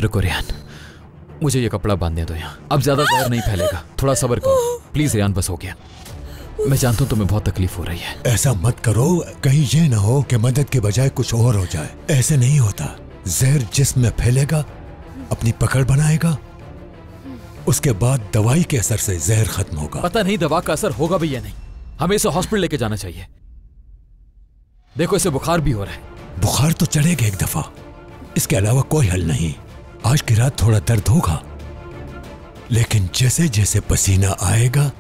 रुको रेहान, मुझे ये कपड़ा बांधने दो यहाँ। अब ज्यादा जहर नहीं फैलेगा, थोड़ा सब्र करो प्लीज रेहान, बस हो गया। मैं जानता हूँ तुम्हें बहुत तकलीफ हो रही है। ऐसा मत करो, कहीं ये ना हो कि मदद के बजाय कुछ और हो जाए। ऐसे नहीं होता। जहर जिस्म में फैलेगा, अपनी पकड़ बनाएगा, उसके बाद दवाई के असर से जहर खत्म होगा। पता नहीं दवा का असर होगा भी या नहीं, हमें इसे हॉस्पिटल लेके जाना चाहिए। देखो इसे बुखार भी हो रहा है। बुखार तो चढ़ेगा एक दफा, इसके अलावा कोई हल नहीं। आज की रात थोड़ा दर्द होगा, लेकिन जैसे जैसे पसीना आएगा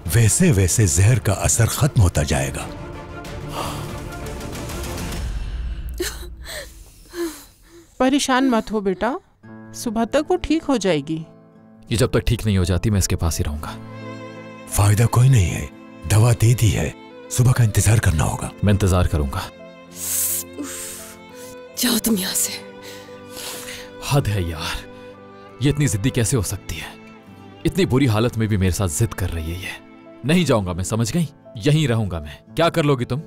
वैसे वैसे जहर का असर खत्म होता जाएगा। परेशान मत हो बेटा, सुबह तक वो ठीक हो जाएगी। ये जब तक ठीक नहीं हो जाती मैं इसके पास ही रहूंगा। फायदा कोई नहीं है, दवा दे दी है, सुबह का इंतजार करना होगा। मैं इंतजार करूंगा। जाओ तुम यहाँ से। हद है यार, ये इतनी जिद्दी कैसे हो सकती है? इतनी बुरी हालत में भी मेरे साथ जिद कर रही है ये। नहीं जाऊंगा मैं, समझ गई? यहीं रहूंगा मैं। क्या कर लोगी तुम?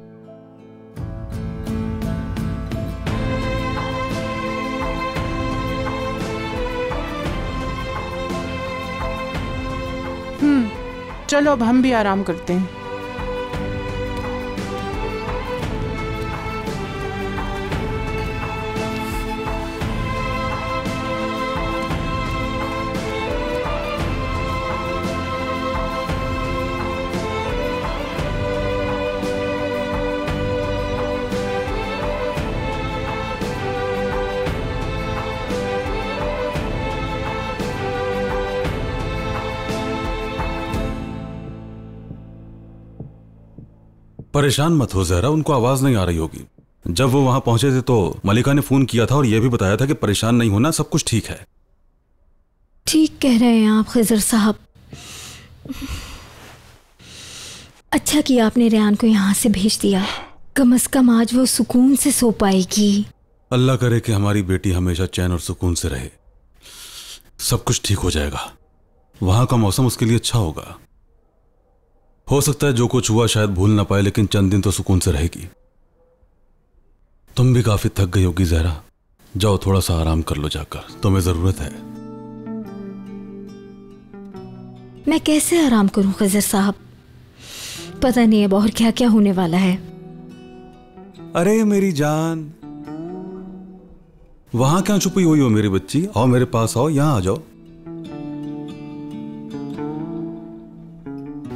चलो अब हम भी आराम करते हैं। परेशान मत हो जहरा, उनको आवाज नहीं आ रही होगी। जब वो वहां पहुंचे थे तो मलिका ने फोन किया था और यह भी बताया था कि परेशान नहीं होना, सब कुछ ठीक है। ठीक कह रहे हैं आप खिजर साहब। अच्छा किया आपने रेहान को यहाँ से भेज दिया, कम से कम आज वो सुकून से सो पाएगी। अल्लाह करे कि हमारी बेटी हमेशा चैन और सुकून से रहे। सब कुछ ठीक हो जाएगा। वहां का मौसम उसके लिए अच्छा होगा। हो सकता है जो कुछ हुआ शायद भूल ना पाए, लेकिन चंद दिन तो सुकून से रहेगी। तुम भी काफी थक गई होगी जहरा, जाओ थोड़ा सा आराम कर लो जाकर, तुम्हें जरूरत है। मैं कैसे आराम करूं खिजर साहब, पता नहीं अब और क्या क्या होने वाला है। अरे मेरी जान, वहां क्या छुपी हुई हो मेरी बच्ची? आओ मेरे पास आओ, यहां आ जाओ।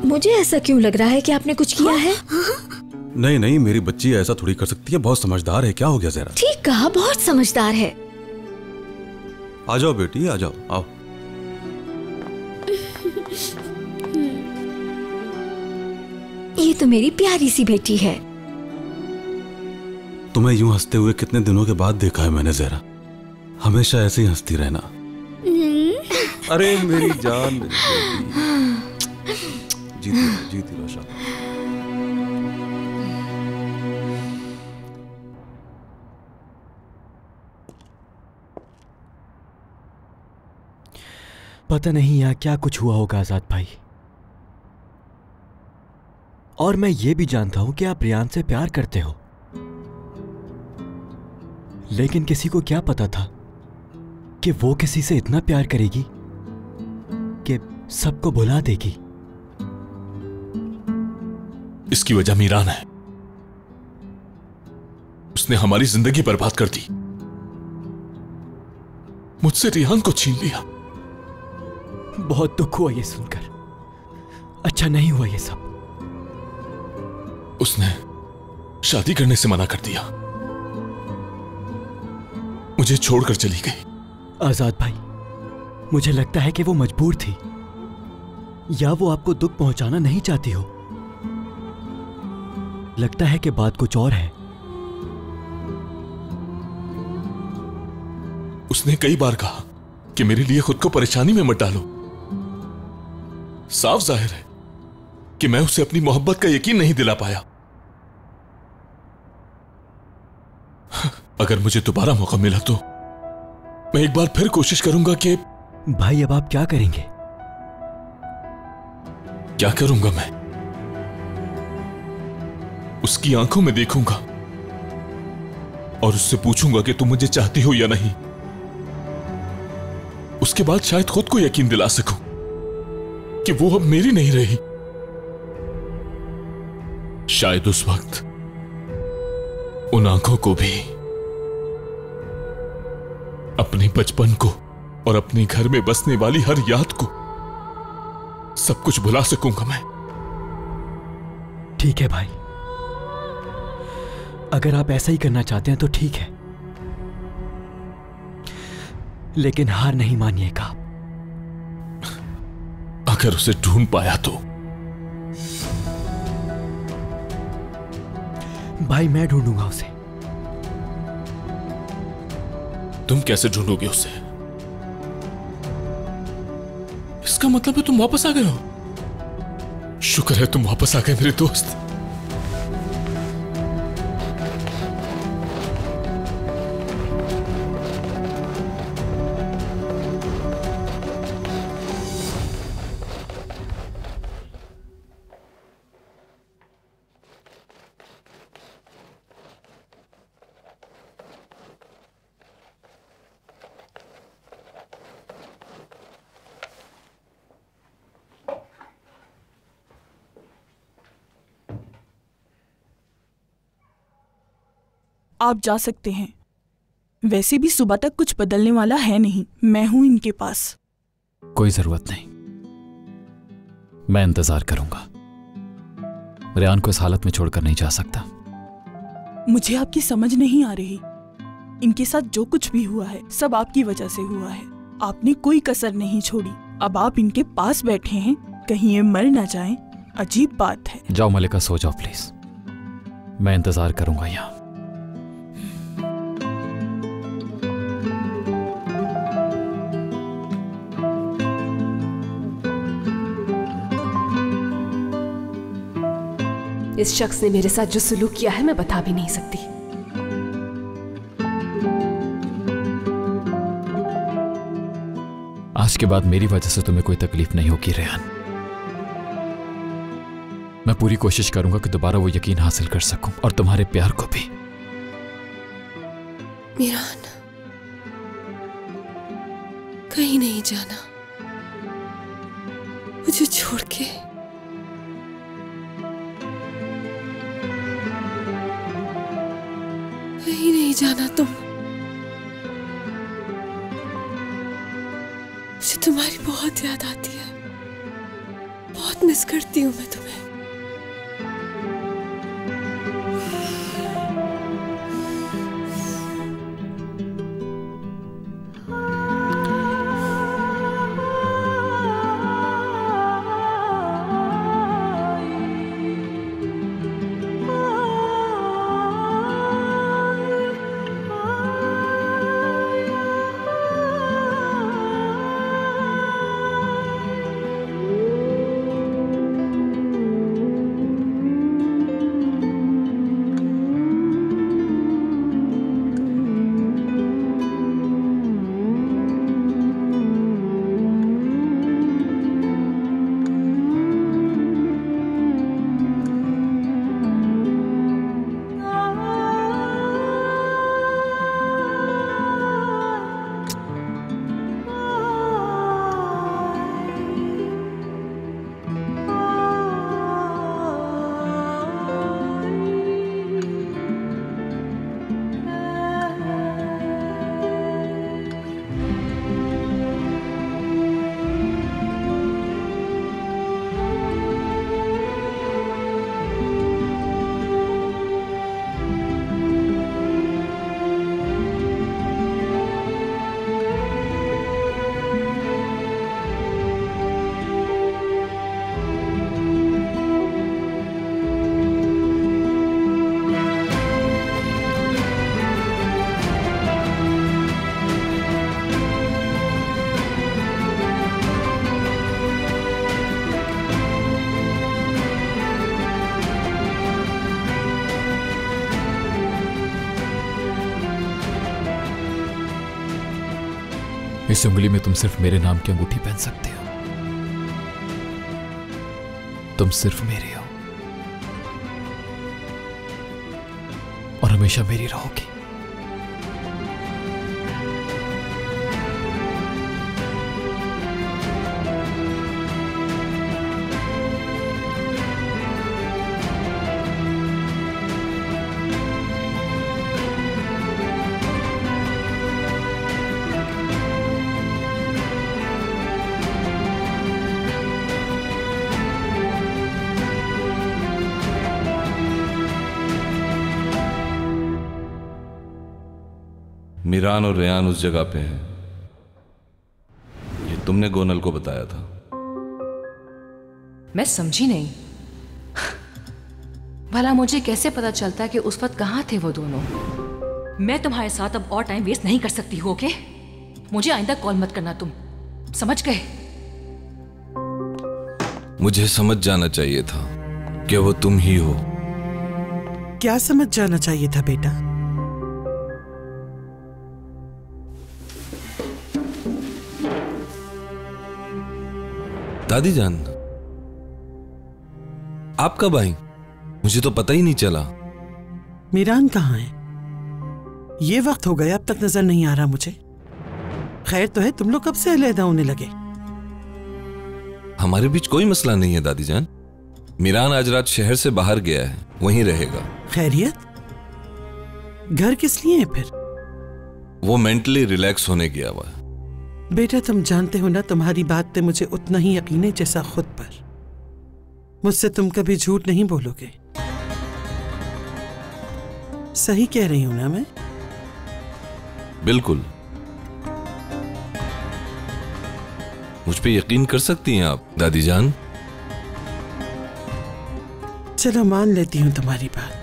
मुझे ऐसा क्यों लग रहा है कि आपने कुछ किया है? नहीं नहीं, मेरी बच्ची ऐसा थोड़ी कर सकती है, बहुत समझदार है। क्या हो गया जरा? ठीक कहा, बहुत समझदार है। आ जाओ बेटी, आ जाओ, आओ। ये तो मेरी प्यारी सी बेटी है। तुम्हें यूं हंसते हुए कितने दिनों के बाद देखा है मैंने जहरा। हमेशा ऐसे ही हंसती रहना। अरे मेरी जान, जीती रहो शाबाश। पता नहीं यहाँ क्या कुछ हुआ होगा आजाद भाई। और मैं ये भी जानता हूं कि आप रेहान से प्यार करते हो, लेकिन किसी को क्या पता था कि वो किसी से इतना प्यार करेगी कि सबको भुला देगी। इसकी वजह मीरान है। उसने हमारी जिंदगी बर्बाद कर दी, मुझसे रेहान को छीन लिया। बहुत दुख हुआ ये सुनकर, अच्छा नहीं हुआ ये सब। उसने शादी करने से मना कर दिया, मुझे छोड़कर चली गई। आजाद भाई, मुझे लगता है कि वो मजबूर थी, या वो आपको दुख पहुंचाना नहीं चाहती हो। लगता है कि बात कुछ और है। उसने कई बार कहा कि मेरे लिए खुद को परेशानी में मत डालो। साफ जाहिर है कि मैं उसे अपनी मोहब्बत का यकीन नहीं दिला पाया। अगर मुझे दोबारा मौका मिला तो मैं एक बार फिर कोशिश करूंगा कि। भाई अब आप क्या करेंगे? क्या करूंगा मैं? उसकी आंखों में देखूंगा और उससे पूछूंगा कि तुम मुझे चाहती हो या नहीं। उसके बाद शायद खुद को यकीन दिला सकूं कि वो अब मेरी नहीं रही। शायद उस वक्त उन आंखों को भी, अपने बचपन को और अपने घर में बसने वाली हर याद को, सब कुछ भुला सकूंगा मैं। ठीक है भाई, अगर आप ऐसा ही करना चाहते हैं तो ठीक है, लेकिन हार नहीं मानिएगा। अगर उसे ढूंढ पाया तो? भाई मैं ढूंढूंगा उसे। तुम कैसे ढूंढोगे उसे? इसका मतलब है तुम वापस आ गए हो। शुक्र है तुम वापस आ गए मेरे दोस्त। आप जा सकते हैं। वैसे भी सुबह तक कुछ बदलने वाला है नहीं, मैं हूं इनके पास। कोई जरूरत नहीं, मैं इंतजार करूंगा। रेहान को इस हालत में छोड़कर नहीं जा सकता। मुझे आपकी समझ नहीं आ रही। इनके साथ जो कुछ भी हुआ है सब आपकी वजह से हुआ है। आपने कोई कसर नहीं छोड़ी। अब आप इनके पास बैठे हैं, कहीं ये मर ना जाएं। अजीब बात है। जाओ मलिका, सो जाओ प्लीज, मैं इंतजार करूंगा यहाँ। इस शख्स ने मेरे साथ जो सुलूक किया है मैं बता भी नहीं सकती। आज के बाद मेरी वजह से तुम्हें कोई तकलीफ नहीं होगी रेहान। मैं पूरी कोशिश करूंगा कि दोबारा वो यकीन हासिल कर सकूं और तुम्हारे प्यार को भी। मीरान, कहीं नहीं जाना मुझे छोड़ के। कहीं नहीं जाना तुम। मुझे तुम्हारी बहुत याद आती है, बहुत मिस करती हूँ मैं तुम्हें। इस उंगली में तुम सिर्फ मेरे नाम की अंगूठी पहन सकते हो। तुम सिर्फ मेरी हो और हमेशा मेरी रहोगी। मीरान और रेयान उस जगह पे हैं, ये तुमने गोनल को बताया था। मैं समझी नहीं। भला मुझे कैसे पता चलता कि उस वक्त कहाँ थे वो दोनों? मैं तुम्हारे साथ अब और टाइम वेस्ट नहीं कर सकती हो, ओके? मुझे आइंदा कॉल मत करना, तुम समझ गए? मुझे समझ जाना चाहिए था कि वो तुम ही हो। क्या समझ जाना चाहिए था बेटा? दादी जान, आप कब आई? मुझे तो पता ही नहीं चला। मीरान कहाँ है? ये वक्त हो गया, अब तक नजर नहीं आ रहा मुझे। खैर तो है, तुम लोग कब से अलहदा होने लगे? हमारे बीच कोई मसला नहीं है दादी जान। मीरान आज रात शहर से बाहर गया है, वहीं रहेगा। खैरियत? घर किस लिए है फिर? वो मेंटली रिलैक्स होने गया हुआ है। बेटा तुम जानते हो ना, तुम्हारी बात पे मुझे उतना ही यकीन है जैसा खुद पर। मुझसे तुम कभी झूठ नहीं बोलोगे। सही कह रही हूं ना मैं? बिल्कुल। मुझ पे यकीन कर सकती हैं आप दादी जान। चलो मान लेती हूं तुम्हारी बात।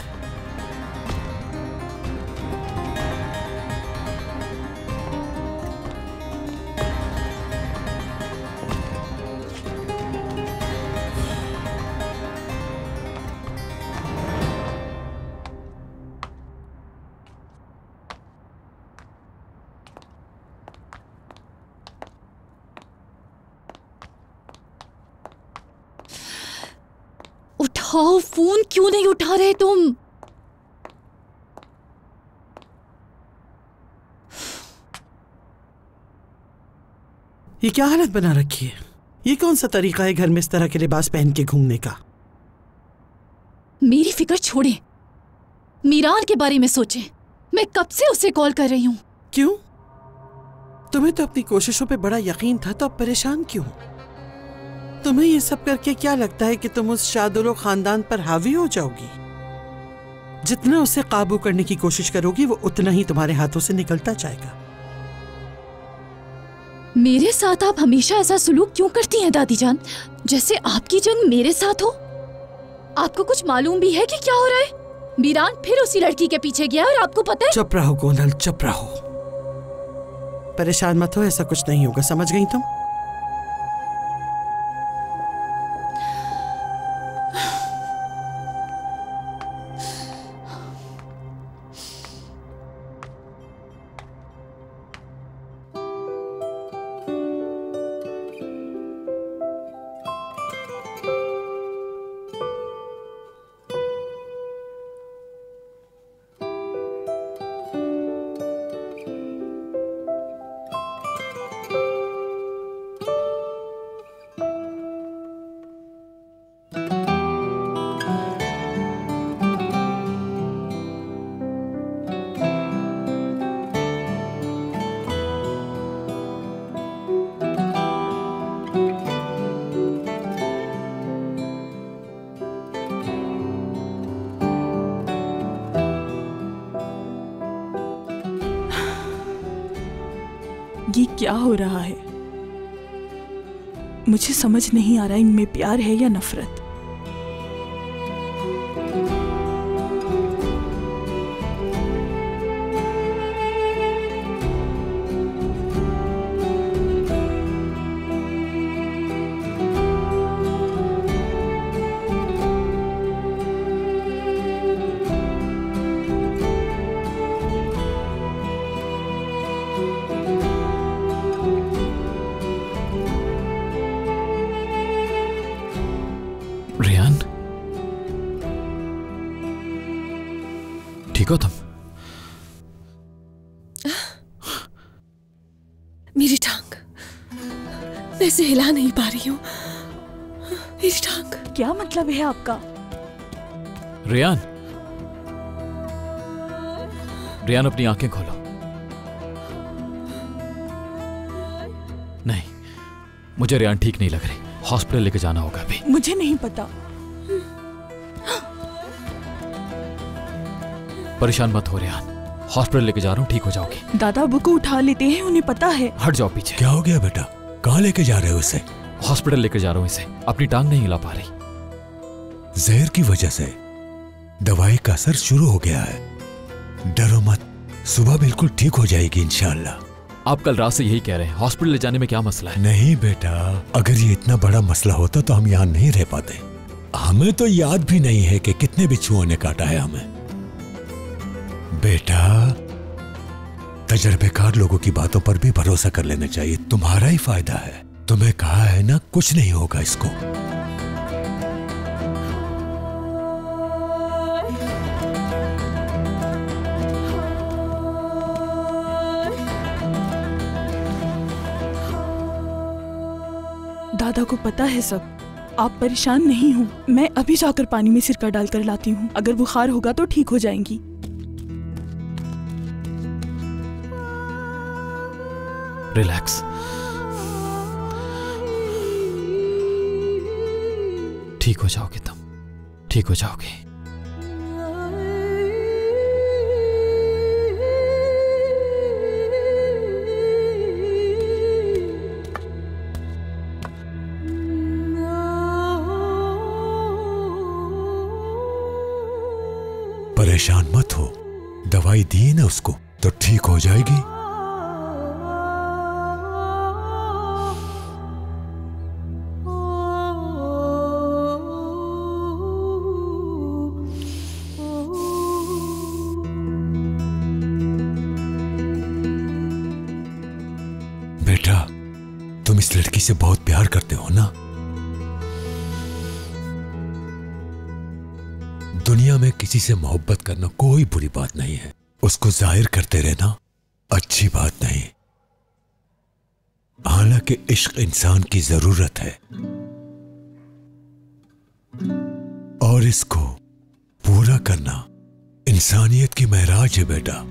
उठाओ फोन, क्यों नहीं उठा रहे तुम? ये क्या हालत बना रखी है? ये कौन सा तरीका है घर में इस तरह के लिबास पहन के घूमने का? मेरी फिक्र छोड़े, मीरान के बारे में सोचें। मैं कब से उसे कॉल कर रही हूं। क्यों? तुम्हें तो अपनी कोशिशों पे बड़ा यकीन था, तो अब परेशान क्यों? तुम्हें ये सब करके क्या लगता है कि तुम उस शादुलो खानदान पर हावी हो जाओगी? जितना उसे काबू करने की कोशिश करोगी, वो उतना ही तुम्हारे हाथों से निकलता जाएगा। मेरे साथ आप हमेशा ऐसा सुलूक क्यों करती हैं दादी जान, जैसे आपकी जंग मेरे साथ हो? आपको कुछ मालूम भी है कि क्या हो रहा है? मीरान फिर उसी लड़की के पीछे गया और आपको पता है? चुप रहो गोनल, चुप रहो। परेशान मत हो, ऐसा कुछ नहीं होगा, समझ गई तुम? ये क्या हो रहा है? मुझे समझ नहीं आ रहा इनमें प्यार है या नफरत। रेयान, ठीक हो तुम? मेरी टांग, मैं इसे हिला नहीं पा रही हूँ। मेरी टांग। क्या मतलब है आपका? रेयान, रेयान अपनी आंखें खोलो। नहीं, मुझे रेयान ठीक नहीं लग रही। हॉस्पिटल लेके जाना होगा अभी। मुझे नहीं पता। परेशान मत हो रेयान, हॉस्पिटल लेके जा रहा हूँ, ठीक हो जाओगी। दादा अबू को उठा लेते हैं, उन्हें पता है। हट जाओ पीछे। क्या हो गया बेटा? कहाँ लेके जा रहे हो इसे? हॉस्पिटल लेके जा रहा हूँ इसे, अपनी टांग नहीं हिला पा रही। जहर की वजह से दवाई का असर शुरू हो गया है। डरो मत, सुबह बिल्कुल ठीक हो जाएगी इंशाअल्लाह। आप कल रात से यही कह रहे हैं, हॉस्पिटल ले जाने में क्या मसला है? नहीं बेटा, अगर ये इतना बड़ा मसला होता तो हम यहाँ नहीं रह पाते। हमें तो याद भी नहीं है कि कितने बिच्छुओं ने काटा है हमें। बेटा, तजर्बेकार लोगों की बातों पर भी भरोसा कर लेना चाहिए, तुम्हारा ही फायदा है। तुम्हें कहा है ना, कुछ नहीं होगा इसको। दादा को पता है सब। आप परेशान नहीं हो, मैं अभी जाकर पानी में सिरका डालकर लाती हूँ। अगर बुखार होगा तो ठीक हो जाएंगी। रिलैक्स। ठीक हो जाओगे तुम, ठीक हो जाओगे। परेशान मत हो, दवाई दी ना उसको तो ठीक हो जाएगी। बेटा, तुम इस लड़की से बहुत प्यार करते हो ना? दुनिया में किसी से मोहब्बत करना कोई बुरी बात नहीं है, उसको जाहिर करते रहना अच्छी बात नहीं। हालांकि इश्क इंसान की जरूरत है और इसको पूरा करना इंसानियत की महराज है बेटा।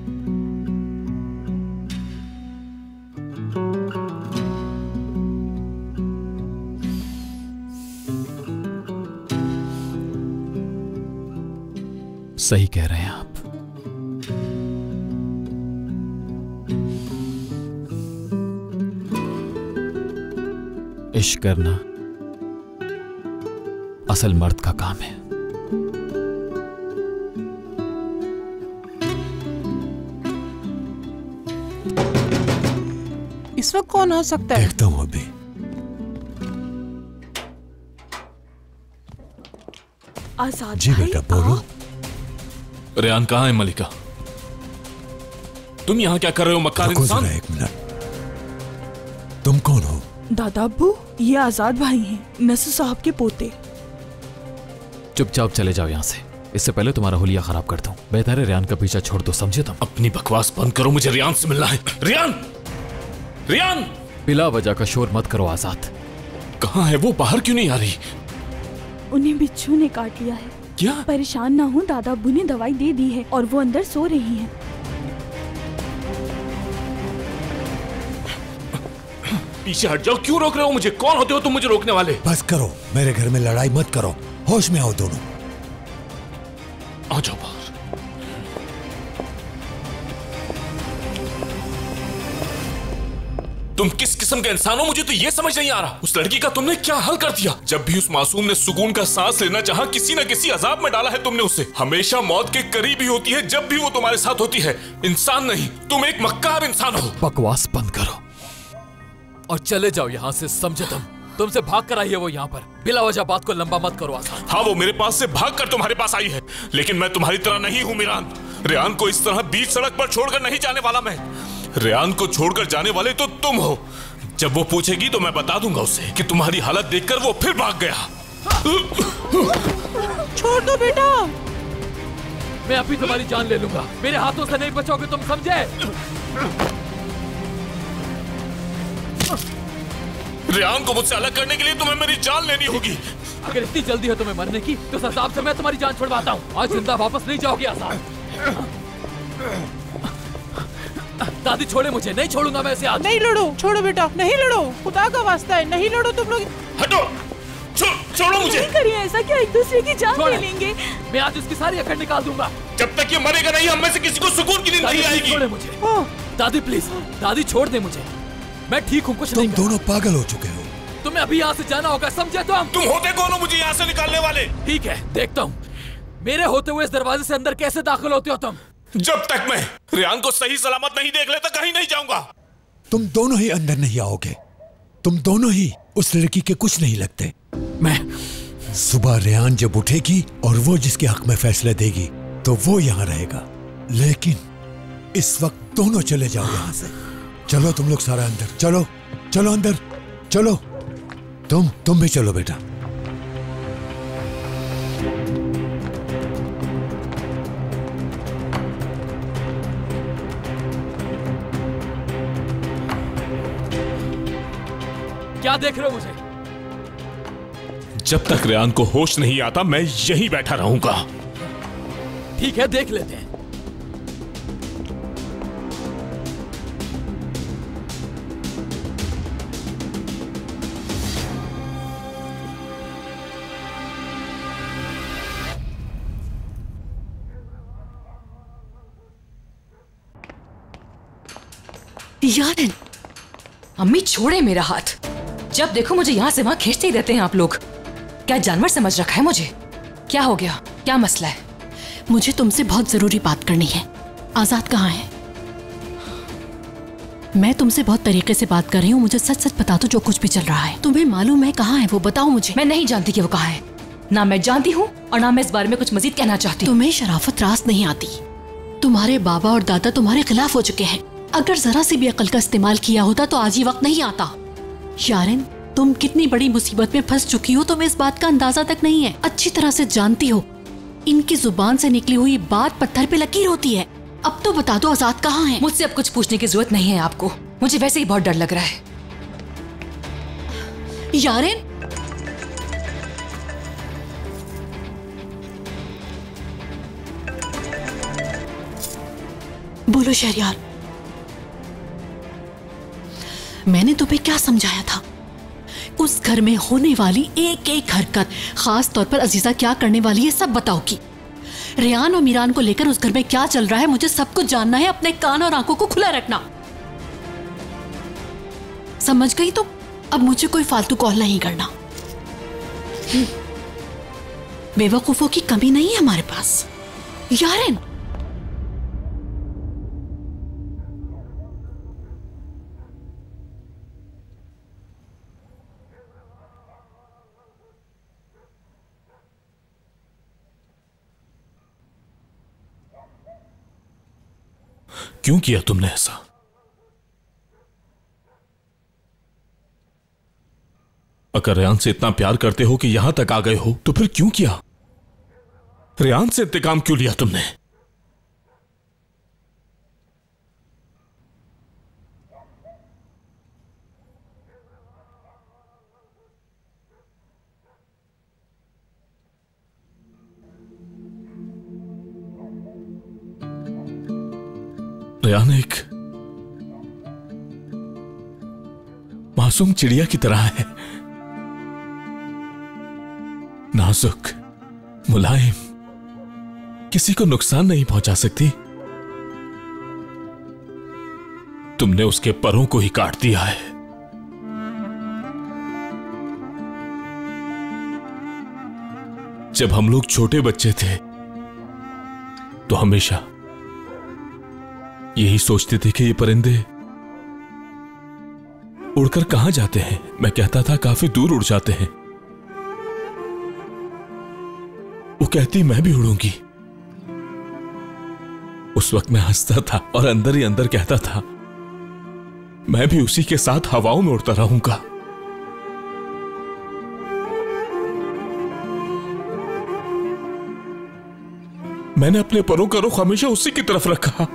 सही कह रहे हैं आप। इश्क करना असल मर्द का काम है। इस वक्त कौन हो सकता है? देखता हूं अभी। आजाद जी बेटा, बोलो। रेहान कहाँ है? मलिका, तुम यहाँ क्या कर रहे हो? मक्कार इंसान। एक मिनट, तुम कौन हो? दादा अब्बू, ये आजाद भाई हैं, नसर साहब के पोते। चुपचाप चले जाओ यहाँ से, इससे पहले तुम्हारा हुलिया खराब कर दूं। बेहतर है रेहान का पीछा छोड़ दो, समझे तुम? अपनी बकवास बंद करो, मुझे रेहान से मिलना है। रेहान, रेहान! बिला वजह का शोर मत करो आजाद। कहाँ है वो? बाहर क्यों नहीं आ रही? उन्हें बिच्छू ने काट लिया है। क्या? परेशान ना हो, दादा अब्बू ने दवाई दे दी है और वो अंदर सो रही हैं। पीछे हट जाओ, क्यों रोक रहे हो मुझे? कौन होते हो तुम मुझे रोकने वाले? बस करो, मेरे घर में लड़ाई मत करो, होश में आओ दोनों। आ जाओ बाहर। तुम किस किस्म के इंसान हो, मुझे तो ये समझ नहीं आ रहा। उस लड़की का तुमने क्या हाल कर दिया? जब भी उस मासूम ने सुकून का सांस लेना चाहा, किसी न किसी अजाब में डाला है तुमने उसे। हमेशा मौत के करीब ही होती है जब भी वो तुम्हारे साथ होती है। इंसान नहीं, तुम एक मक्कार इंसान हो। बकवास बंद करो और चले जाओ यहाँ से, समझे तुम? तुमसे भाग कर आई है वो यहाँ पर, बिला वजह बात को लंबा मत करो आसान। हाँ, वो मेरे पास से भाग कर तुम्हारे पास आई है, लेकिन मैं तुम्हारी तरह नहीं हूँ मीरान। रेहान को इस तरह बीच सड़क पर छोड़कर नहीं जाने वाला मैं। रेहान को छोड़कर जाने वाले तो तुम हो। जब वो पूछेगी तो मैं बता दूंगा उसे कि तुम्हारी हालत देखकर वो फिर भाग गया। छोड़ दो बेटा। मैं अभी तुम्हारी जान ले लूंगा, मेरे हाथों से नहीं बचोगे तुम, समझे? रेहान को मुझसे अलग करने के लिए तुम्हें मेरी जान लेनी होगी। अगर इतनी जल्दी है तुम्हें मरने की तो उस हिसाब से मैं तुम्हारी जान छुड़वाता हूँ। आज जिंदा वापस नहीं जाओगी आसान। दादी छोड़े मुझे, नहीं छोड़ूंगा मैं इसे आज। नहीं लड़ो, छोड़ो बेटा, नहीं लड़ो, खुदा का वास्ता है, नहीं लड़ो तुम लोग। हटो, छोड़ो मुझे। नहीं करिए ऐसा, क्या एक दूसरे की जान ले लेंगे? मैं आज इसकी सारी अकड़ निकाल दूंगा। जब तक ये मरेगा नहीं, हम में से किसी को सुकून की नींद नहीं आएगी। छोड़े मुझे। दादी प्लीज, दादी छोड़ दे मुझे, मैं ठीक हूँ, कुछ नहीं। तुम दोनों पागल हो चुके हो। तुम्हें अभी यहाँ से जाना होगा, समझे तुम? तुम होते कौन हो मुझे यहाँ से निकालने वाले? ठीक है, देखता हूँ मेरे होते हुए इस दरवाजे से अंदर कैसे दाखिल होते हो तुम। जब तक मैं रेहान को सही सलामत नहीं देख लेता कहीं नहीं जाऊंगा। तुम दोनों ही अंदर नहीं आओगे, तुम दोनों ही उस लड़की के कुछ नहीं लगते। मैं सुबह रेहान जब उठेगी और वो जिसके हक में फैसला देगी तो वो यहाँ रहेगा, लेकिन इस वक्त दोनों चले जाओ यहाँ से। चलो तुम लोग सारा अंदर, चलो चलो अंदर चलो। तुम भी चलो बेटा। क्या देख रहे हो मुझे? जब तक रेहान को होश नहीं आता मैं यहीं बैठा रहूंगा। ठीक है, देख लेते हैं। यार अम्मी छोड़े मेरा हाथ। जब देखो मुझे यहाँ से वहाँ खींचते ही रहते हैं आप लोग। क्या जानवर समझ रखा है मुझे? क्या हो गया, क्या मसला है? मुझे तुमसे बहुत जरूरी बात करनी है। आजाद कहाँ है? मैं तुमसे बहुत तरीके से बात कर रही हूँ, मुझे सच सच बता दो जो कुछ भी चल रहा है। तुम्हें मालूम है कहाँ है वो? बताओ मुझे। मैं नहीं जानती कि वो कहाँ है, ना मैं जानती हूँ और ना मैं इस बारे में कुछ मजीद कहना चाहती। तुम्हें शराफत रास नहीं आती। तुम्हारे बाबा और दादा तुम्हारे खिलाफ हो चुके हैं। अगर जरा सी भी अकल का इस्तेमाल किया होता तो आज ये वक्त नहीं आता। यारिन, तुम कितनी बड़ी मुसीबत में फंस चुकी हो तुम्हें इस बात का अंदाजा तक नहीं है। अच्छी तरह से जानती हो इनकी जुबान से निकली हुई बात पत्थर पे लकीर होती है। अब तो बता दो आजाद कहाँ है? मुझसे अब कुछ पूछने की जरूरत नहीं है आपको, मुझे वैसे ही बहुत डर लग रहा है। यारिन, बोलो शहरयार, मैंने तुम्हें क्या समझाया था? उस घर में होने वाली एक एक हरकत, खास तौर पर अजीजा क्या करने वाली है, सब बताओ कि रेहान और मीरान को लेकर उस घर में क्या चल रहा है, मुझे सब कुछ जानना है। अपने कान और आंखों को खुला रखना, समझ गई तुम? अब मुझे कोई फालतू कॉल नहीं करना। बेवकूफों की कमी नहीं है हमारे पास। यारिन, क्यों किया तुमने ऐसा? अगर रेहान से इतना प्यार करते हो कि यहां तक आ गए हो तो फिर क्यों किया? रेहान से इंतकाम क्यों लिया तुमने? रेहान एक मासूम चिड़िया की तरह है, नाजुक, मुलायम, किसी को नुकसान नहीं पहुंचा सकती। तुमने उसके परों को ही काट दिया है। जब हम लोग छोटे बच्चे थे तो हमेशा यही सोचते थे कि ये परिंदे उड़कर कहां जाते हैं। मैं कहता था काफी दूर उड़ जाते हैं। वो कहती मैं भी उड़ूंगी। उस वक्त मैं हंसता था और अंदर ही अंदर कहता था मैं भी उसी के साथ हवाओं में उड़ता रहूंगा। मैंने अपने परों का रुख हमेशा उसी की तरफ रखा।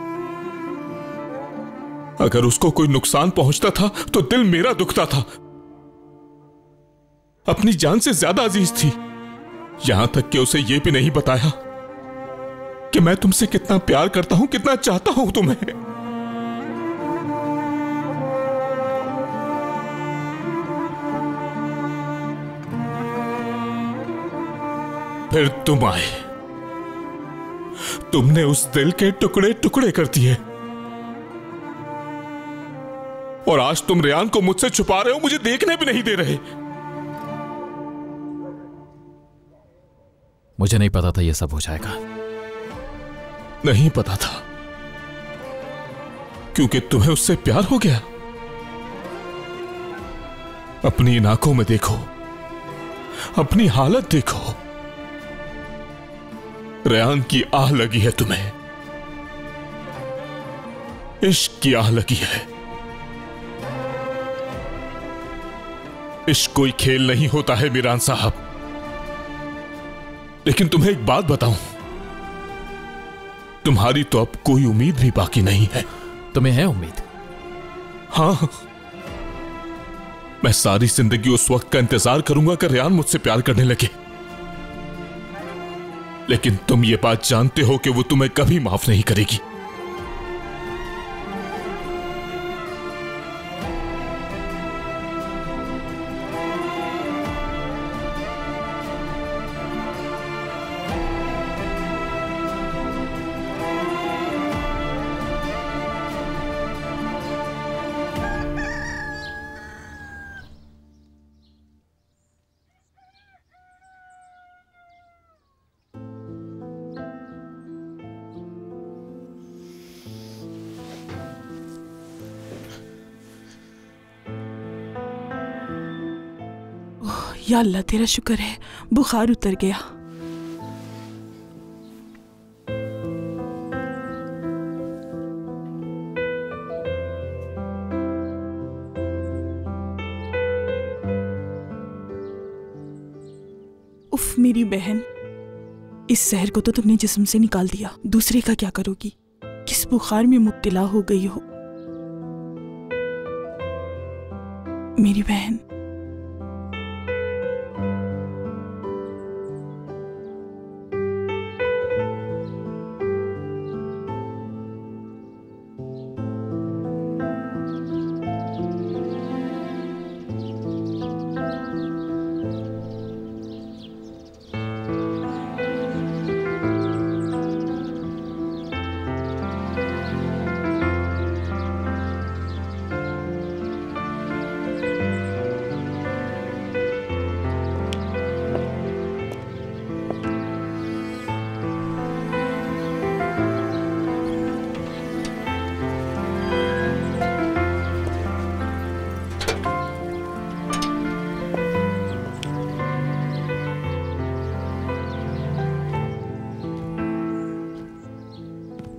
अगर उसको कोई नुकसान पहुंचता था तो दिल मेरा दुखता था। अपनी जान से ज्यादा अजीज थी। यहां तक कि उसे यह भी नहीं बताया कि मैं तुमसे कितना प्यार करता हूं, कितना चाहता हूं तुम्हें। फिर तुम आए। तुमने उस दिल के टुकड़े टुकड़े कर दिए और आज तुम रेयान को मुझसे छुपा रहे हो, मुझे देखने भी नहीं दे रहे। मुझे नहीं पता था ये सब हो जाएगा। नहीं पता था क्योंकि तुम्हें उससे प्यार हो गया। अपनी इन आंखों में देखो, अपनी हालत देखो। रेयान की आह लगी है तुम्हें, इश्क की आह लगी है। इश्क कोई खेल नहीं होता है मीरान साहब। लेकिन तुम्हें एक बात बताऊं, तुम्हारी तो अब कोई उम्मीद भी बाकी नहीं है। तुम्हें है उम्मीद? हाँ, मैं सारी जिंदगी उस वक्त का इंतजार करूंगा कि रेयान मुझसे प्यार करने लगे। लेकिन तुम ये बात जानते हो कि वो तुम्हें कभी माफ नहीं करेगी। या अल्लाह तेरा शुक्र है बुखार उतर गया। उफ मेरी बहन, इस जहर को तो तुमने जिस्म से निकाल दिया, दूसरे का क्या करोगी? किस बुखार में मुब्तला हो गई हो मेरी बहन।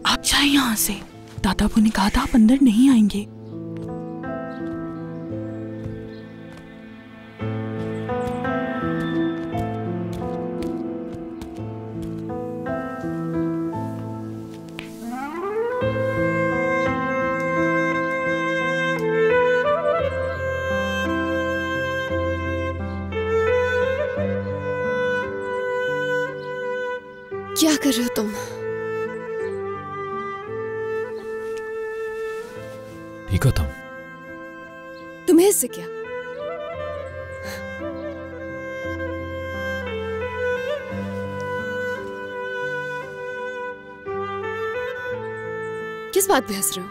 आप जाए यहाँ से, दादाबू ने कहा था आप अंदर नहीं आएंगे। क्या कर रहे हो तुम? ठीक हो तुम? तुम्हें इससे क्या? किस बात पे हंस रहे हो?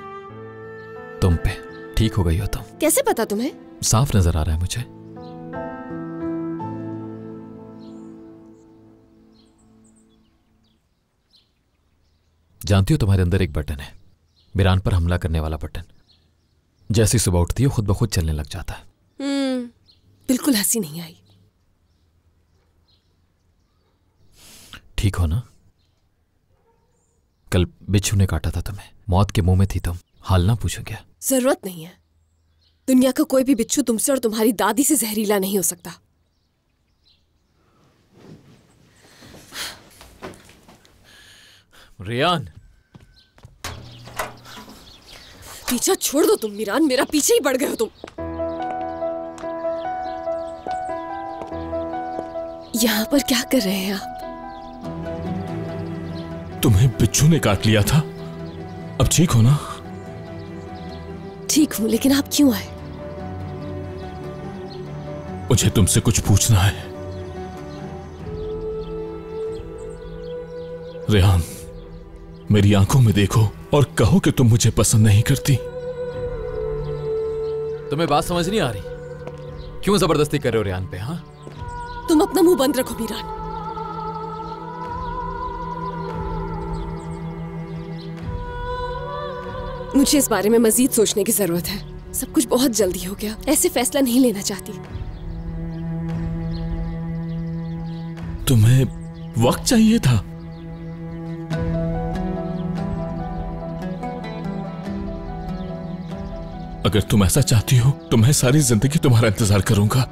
तुम पे। ठीक हो गई हो तुम। कैसे पता तुम्हें? साफ नजर आ रहा है मुझे। जानती हो तुम्हारे अंदर एक बटन है, मीरान पर हमला करने वाला बटन। जैसी सुबह उठती हो खुद ब खुद चलने लग जाता है। बिल्कुल हंसी नहीं आई। ठीक हो ना? कल बिच्छू ने काटा था तुम्हें, मौत के मुंह में थी तुम, हाल ना पूछो क्या? जरूरत नहीं है। दुनिया का कोई भी बिच्छू तुमसे और तुम्हारी दादी से जहरीला नहीं हो सकता। रेयान, पीछा छोड़ दो तुम मीरान, मेरा पीछे ही पड़ गए हो तुम। यहाँ पर क्या कर रहे हैं आप? तुम्हें बिच्छू ने काट लिया था, अब ठीक हो ना? ठीक हूं, लेकिन आप क्यों आए? मुझे तुमसे कुछ पूछना है। रेहान, मेरी आंखों में देखो और कहो कि तुम मुझे पसंद नहीं करती। तुम्हें बात समझ नहीं आ रही? क्यों जबरदस्ती कर रहे हो रेहान पे? हाँ, तुम अपना मुंह बंद रखो मीरान। मुझे इस बारे में मजीद सोचने की जरूरत है। सब कुछ बहुत जल्दी हो गया, ऐसे फैसला नहीं लेना चाहती। तुम्हें वक्त चाहिए था। अगर तुम ऐसा चाहती हो तो मैं सारी जिंदगी तुम्हारा इंतजार करूंगा।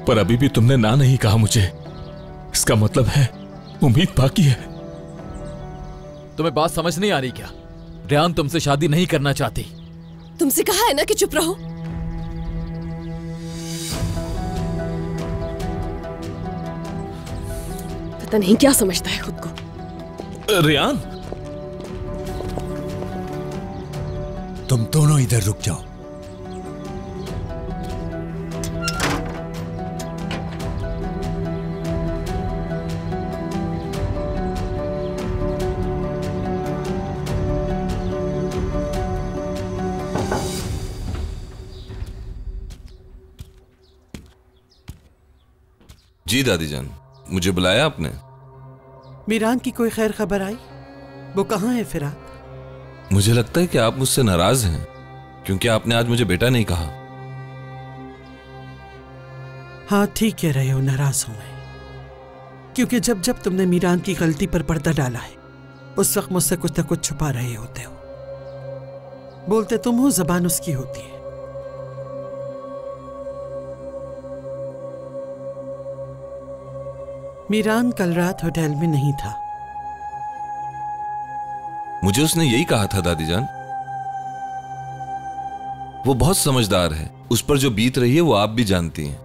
पर अभी भी तुमने ना नहीं कहा मुझे। इसका मतलब है उम्मीद बाकी है। तुम्हें बात समझ नहीं आ रही क्या? रेहान तुमसे शादी नहीं करना चाहती। तुमसे कहा है ना कि चुप रहो। पता नहीं क्या समझता है खुद को। रेहान, तुम दोनों इधर रुक जाओ। जी दादी जान, मुझे बुलाया आपने? मीरान की कोई खैर खबर आई? वो कहाँ है फिराद? मुझे लगता है कि आप मुझसे नाराज हैं क्योंकि आपने आज मुझे बेटा नहीं कहा। हाँ, ठीक कह रहे हो, नाराज हूं मैं। क्योंकि जब जब तुमने मीरान की गलती पर पर्दा डाला है उस वक्त मुझसे कुछ न कुछ छुपा रहे होते हो। बोलते तुम हो, जबान उसकी होती है। मीरान कल रात होटल में नहीं था। मुझे उसने यही कहा था दादी जान। वो बहुत समझदार है, उस पर जो बीत रही है वो आप भी जानती हैं।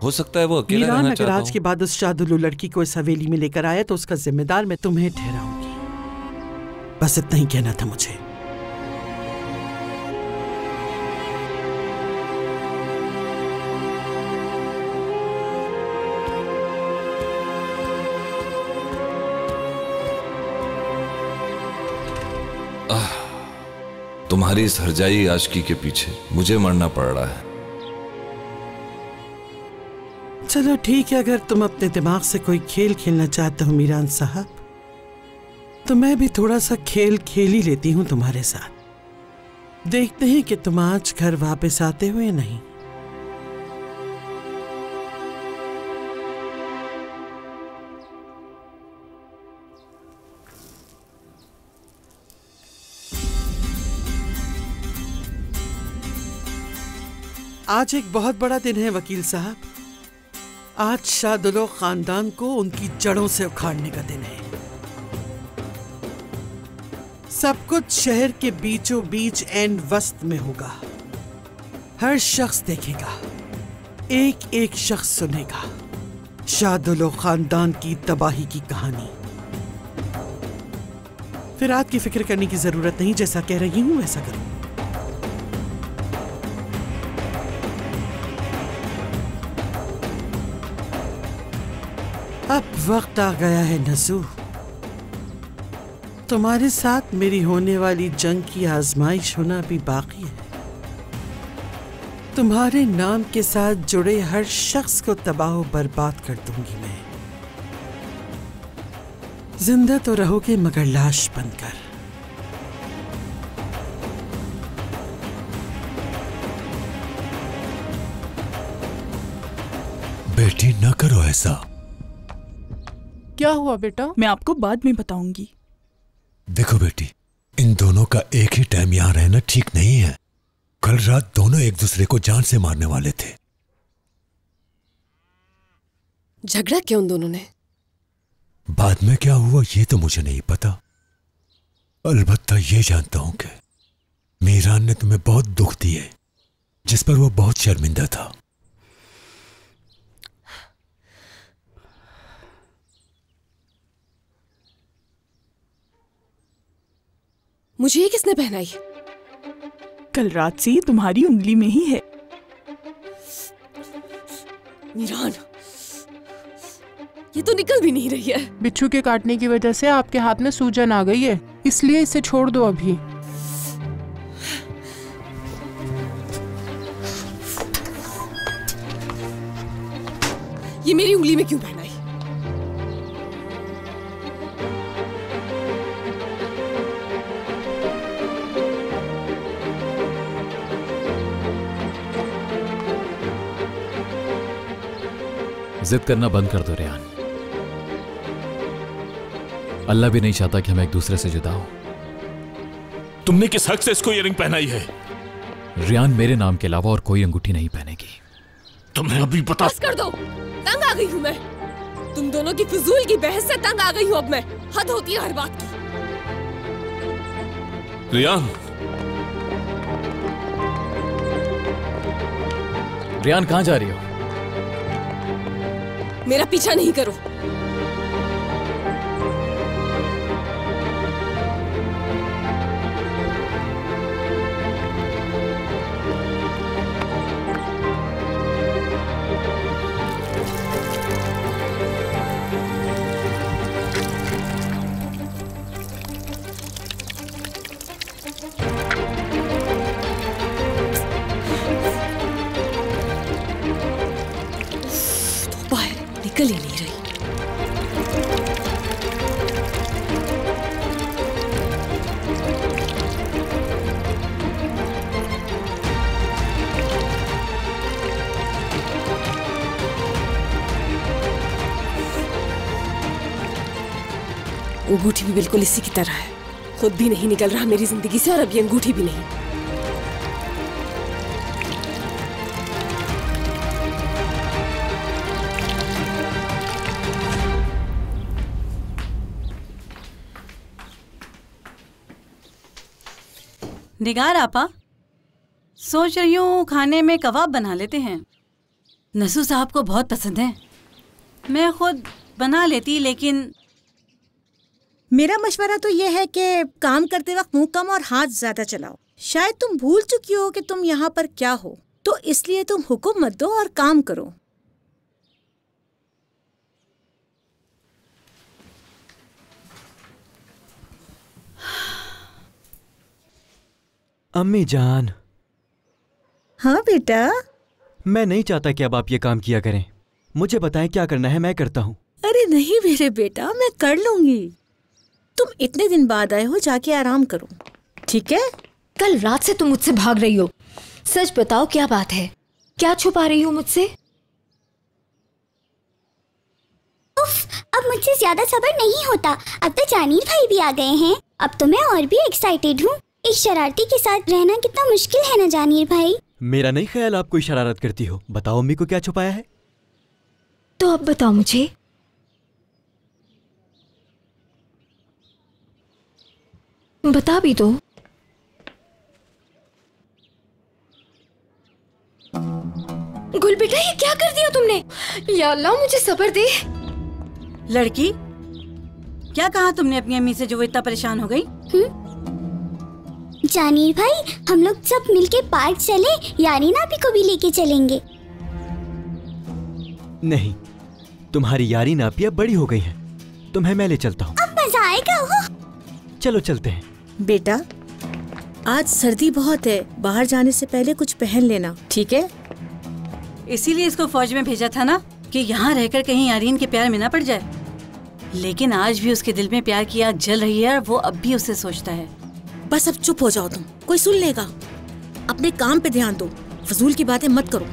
हो सकता है वो अकेला रहना मीरान चाहता अगर आज के बाद उस शादुलू लड़की को इस हवेली में लेकर आया तो उसका जिम्मेदार मैं तुम्हें ठहराऊंगी। बस इतना ही कहना था मुझे। तुम्हारी इस हरजाई आशिकी के पीछे मुझे मरना पड़ रहा है। चलो ठीक है, अगर तुम अपने दिमाग से कोई खेल खेलना चाहते हो मीरान साहब, तो मैं भी थोड़ा सा खेल खेल ही लेती हूं तुम्हारे साथ। देखते हैं कि तुम आज घर वापस आते हो या नहीं। आज एक बहुत बड़ा दिन है वकील साहब। आज शादुलो खानदान को उनकी जड़ों से उखाड़ने का दिन है। सब कुछ शहर के बीचों बीच एंड वस्त में होगा। हर शख्स देखेगा, एक एक शख्स सुनेगा शादुलो खानदान की तबाही की कहानी। फिराद की फिक्र करने की जरूरत नहीं, जैसा कह रही हूं वैसा करो। अब वक्त आ गया है नज़ू, तुम्हारे साथ मेरी होने वाली जंग की आजमाइश होना भी बाकी है। तुम्हारे नाम के साथ जुड़े हर शख्स को तबाह बर्बाद कर दूंगी मैं। जिंदा तो रहोगे मगर लाश बनकर। बेटी न करो ऐसा। क्या हुआ बेटा? मैं आपको बाद में बताऊंगी। देखो बेटी, इन दोनों का एक ही टाइम यहां रहना ठीक नहीं है। कल रात दोनों एक दूसरे को जान से मारने वाले थे। झगड़ा क्यों उन दोनों ने? बाद में क्या हुआ ये तो मुझे नहीं पता। अलबत्ता ये जानता हूं कि मीरान ने तुम्हें बहुत दुख दिए, जिस पर वो बहुत शर्मिंदा था। मुझे ये किसने पहनाई? कल रात से ये तुम्हारी उंगली में ही है। मीरान, ये तो निकल भी नहीं रही है। बिच्छू के काटने की वजह से आपके हाथ में सूजन आ गई है, इसलिए इसे छोड़ दो अभी। ये मेरी उंगली में क्यों पहनाई? जिद करना बंद कर दो रेहान। अल्लाह भी नहीं चाहता कि हम एक दूसरे से जुदा हो। तुमने किस हक से इसको इयररिंग पहनाई है? रेहान मेरे नाम के अलावा और कोई अंगूठी नहीं पहनेगी। तुम्हें अभी बता। बस कर दो, तंग आ गई हूँ मैं। तुम दोनों की फिजूल की बहस से तंग आ गई हूँ अब मैं। हद होती है हर बात की। रेहान, रेहान कहाँ जा रही हो? मेरा पीछा नहीं करो। निकल ही नहीं रही। अंगूठी भी बिल्कुल इसी की तरह है, खुद भी नहीं निकल रहा मेरी जिंदगी से और अब ये अंगूठी भी नहीं। निगार आपा, सोच रही हूँ खाने में कबाब बना लेते हैं। नसू साहब को बहुत पसंद है। मैं खुद बना लेती, लेकिन मेरा मशवरा तो यह है कि काम करते वक्त मुंह कम और हाथ ज्यादा चलाओ। शायद तुम भूल चुकी हो कि तुम यहाँ पर क्या हो, तो इसलिए तुम हुक्म मत दो और काम करो। अम्मी जान। हाँ बेटा। मैं नहीं चाहता कि अब आप ये काम किया करें। मुझे बताएं क्या करना है, मैं करता हूँ। अरे नहीं मेरे बेटा, मैं कर लूंगी। तुम इतने दिन बाद आए हो, जाके आराम करो, ठीक है? कल रात से तुम मुझसे भाग रही हो। सच बताओ क्या बात है, क्या छुपा रही हो मुझसे? उफ, अब मुझसे ज्यादा सब्र नहीं होता। अब तो जानीर भाई भी आ गए हैं। अब तो मैं और भी एक्साइटेड हूँ। एक शरारती के साथ रहना कितना मुश्किल है ना जानीर भाई। मेरा नहीं ख्याल आप कोई शरारत करती हो। बताओ अम्मी को क्या छुपाया है? तो अब बताओ मुझे। बता भी दो। गुल बेटा, ये क्या कर दिया तुमने? या अल्लाह मुझे सब्र दे। लड़की, क्या कहा तुमने अपनी अम्मी से जो वो इतना परेशान हो गई? जानीर भाई, हम लोग सब मिलके पार्क चले, यानी ना भी को भी लेके चलेंगे। नहीं, तुम्हारी यारी नापी अब बड़ी हो गई है। तुम्हें मैं ले चलता हूँ। अब मजा आएगा। हो चलो चलते हैं। बेटा, आज सर्दी बहुत है, बाहर जाने से पहले कुछ पहन लेना, ठीक है? इसीलिए इसको फौज में भेजा था ना, कि यहाँ रहकर कहीं यारीन के प्यार में ना पड़ जाए। लेकिन आज भी उसके दिल में प्यार की आग जल रही है और वो अब भी उससे सोचता है। बस अब चुप हो जाओ तुम, कोई सुन लेगा। अपने काम पे ध्यान दो, फजूल की बातें मत करो।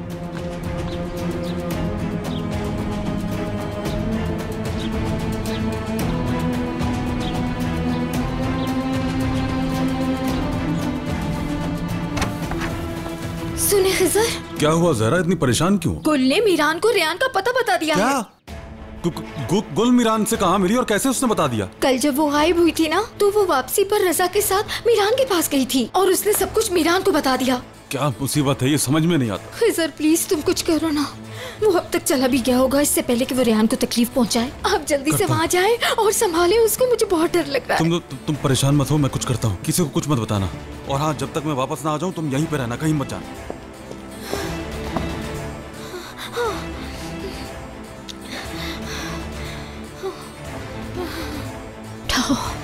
सुने खिजर, क्या हुआ जहरा, इतनी परेशान क्यों? गुल ने मीरान को रेहान का पता बता दिया क्या? है। गुल मीरान से कहाँ मिली और कैसे उसने बता दिया? कल जब वो गायब हुई थी ना, तो वो वापसी पर रजा के साथ मीरान के पास गई थी और उसने सब कुछ मीरान को बता दिया। क्या मुसीबत है, ये समझ में नहीं आता। खिजर प्लीज तुम कुछ करो ना। वो अब तक चला भी गया होगा, इससे पहले कि वो रेहान को तकलीफ पहुंचाए। आप जल्दी से वहाँ जाएं और संभालें उसको, मुझे बहुत डर लग रहा है। तुम परेशान मत हो, मैं कुछ करता हूँ। किसी को कुछ मत बताना। और हाँ, जब तक मैं वापस ना आ जाऊं तुम यहीं पे रहना, कहीं मत जाना। उठाओ।